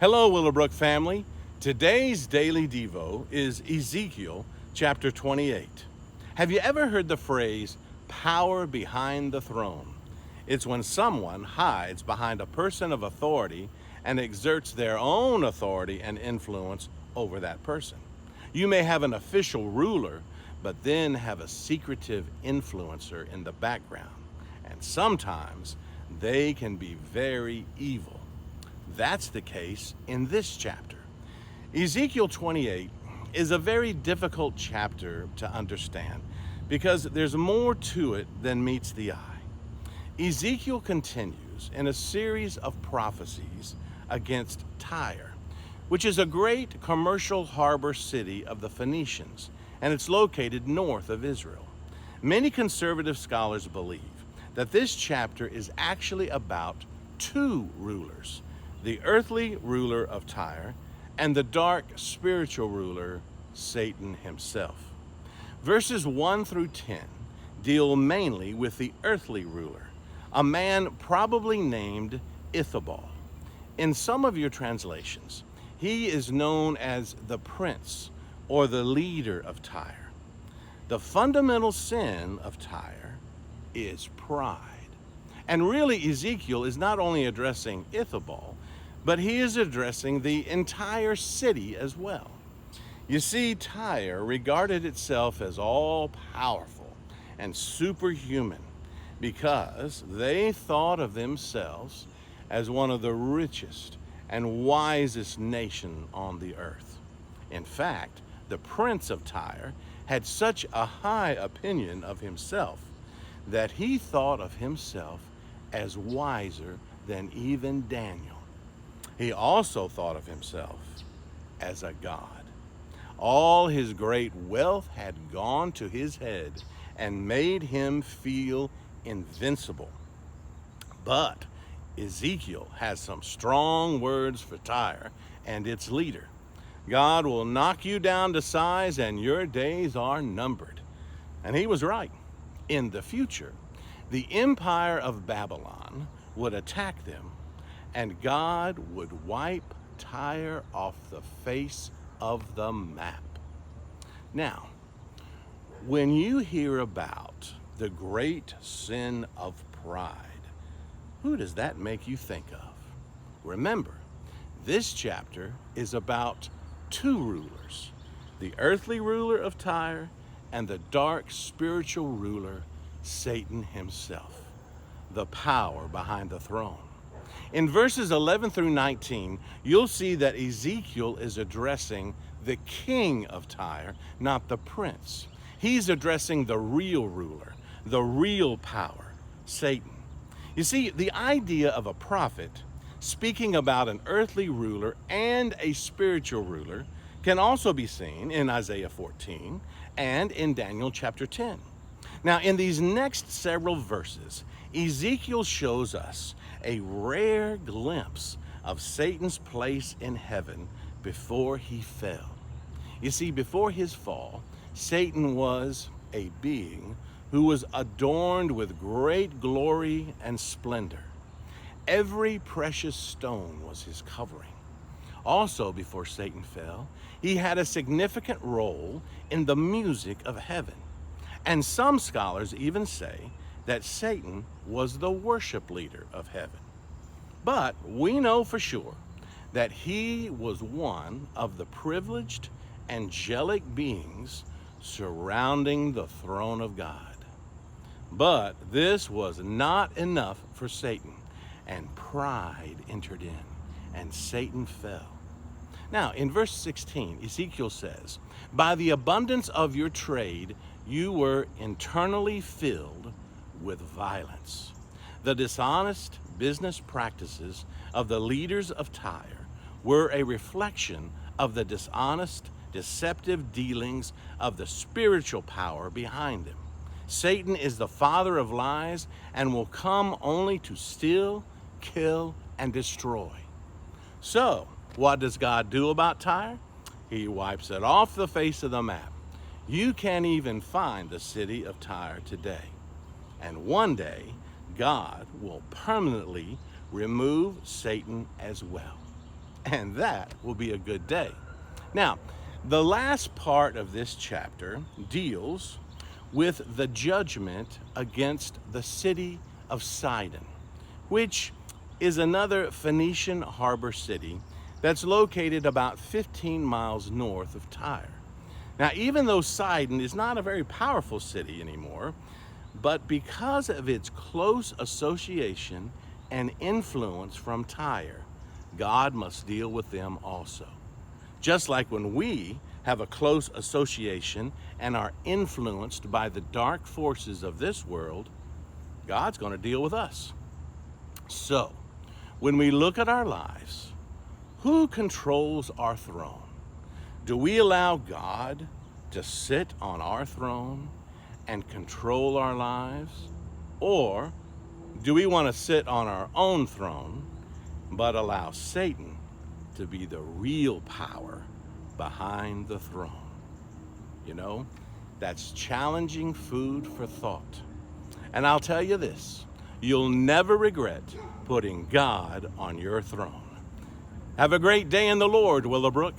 Hello, Willowbrook family. Today's daily devo is Ezekiel chapter 28. Have you ever heard the phrase, power behind the throne? It's when someone hides behind a person of authority and exerts their own authority and influence over that person. You may have an official ruler, but then have a secretive influencer in the background. And sometimes they can be very evil. That's the case in this chapter. Ezekiel 28 is a very difficult chapter to understand because there's more to it than meets the eye. Ezekiel continues in a series of prophecies against Tyre, which is a great commercial harbor city of the Phoenicians, and it's located north of Israel. Many conservative scholars believe that this chapter is actually about two rulers, the earthly ruler of Tyre and the dark spiritual ruler, Satan himself. Verses 1 through 10 deal mainly with the earthly ruler, a man probably named Ichabod. In some of your translations, he is known as the prince or the leader of Tyre. The fundamental sin of Tyre is pride. And really, Ezekiel is not only addressing Ichabod, but he is addressing the entire city as well. You see, Tyre regarded itself as all-powerful and superhuman because they thought of themselves as one of the richest and wisest nations on the earth. In fact, the prince of Tyre had such a high opinion of himself that he thought of himself as wiser than even Daniel. He also thought of himself as a god. All his great wealth had gone to his head and made him feel invincible. But Ezekiel has some strong words for Tyre and its leader. God will knock you down to size and your days are numbered. And he was right. In the future, the empire of Babylon would attack them, and God would wipe Tyre off the face of the map. Now, when you hear about the great sin of pride, who does that make you think of? Remember, this chapter is about two rulers, the earthly ruler of Tyre and the dark spiritual ruler, Satan himself, the power behind the throne. In verses 11 through 19, you'll see that Ezekiel is addressing the king of Tyre, not the prince. He's addressing the real ruler, the real power, Satan. You see, the idea of a prophet speaking about an earthly ruler and a spiritual ruler can also be seen in Isaiah 14 and in Daniel chapter 10. Now, in these next several verses, Ezekiel shows us a rare glimpse of Satan's place in heaven before he fell. You see, before his fall, Satan was a being who was adorned with great glory and splendor. Every precious stone was his covering. Also, before Satan fell, he had a significant role in the music of heaven. And some scholars even say that Satan was the worship leader of heaven. But we know for sure that he was one of the privileged angelic beings surrounding the throne of God. But this was not enough for Satan, and pride entered in, and Satan fell. Now, in verse 16, Ezekiel says, "By the abundance of your trade, you were internally filled with violence." The dishonest business practices of the leaders of Tyre were a reflection of the dishonest, deceptive dealings of the spiritual power behind them. Satan is the father of lies and will come only to steal, kill, and destroy. So, what does God do about Tyre? He wipes it off the face of the map. You can't even find the city of Tyre today. And one day, God will permanently remove Satan as well. and that will be a good day. Now, the last part of this chapter deals with the judgment against the city of Sidon, which is another Phoenician harbor city that's located about 15 miles north of Tyre. Now, even though Sidon is not a very powerful city anymore, but because of its close association and influence from Tyre, God must deal with them also. Just like when we have a close association and are influenced by the dark forces of this world, God's going to deal with us. So, when we look at our lives, who controls our throne? Do we allow God to sit on our throne and control our lives? Or do we want to sit on our own throne, but allow Satan to be the real power behind the throne? You know, that's challenging food for thought. And I'll tell you this, you'll never regret putting God on your throne. Have a great day in the Lord, Willowbrook.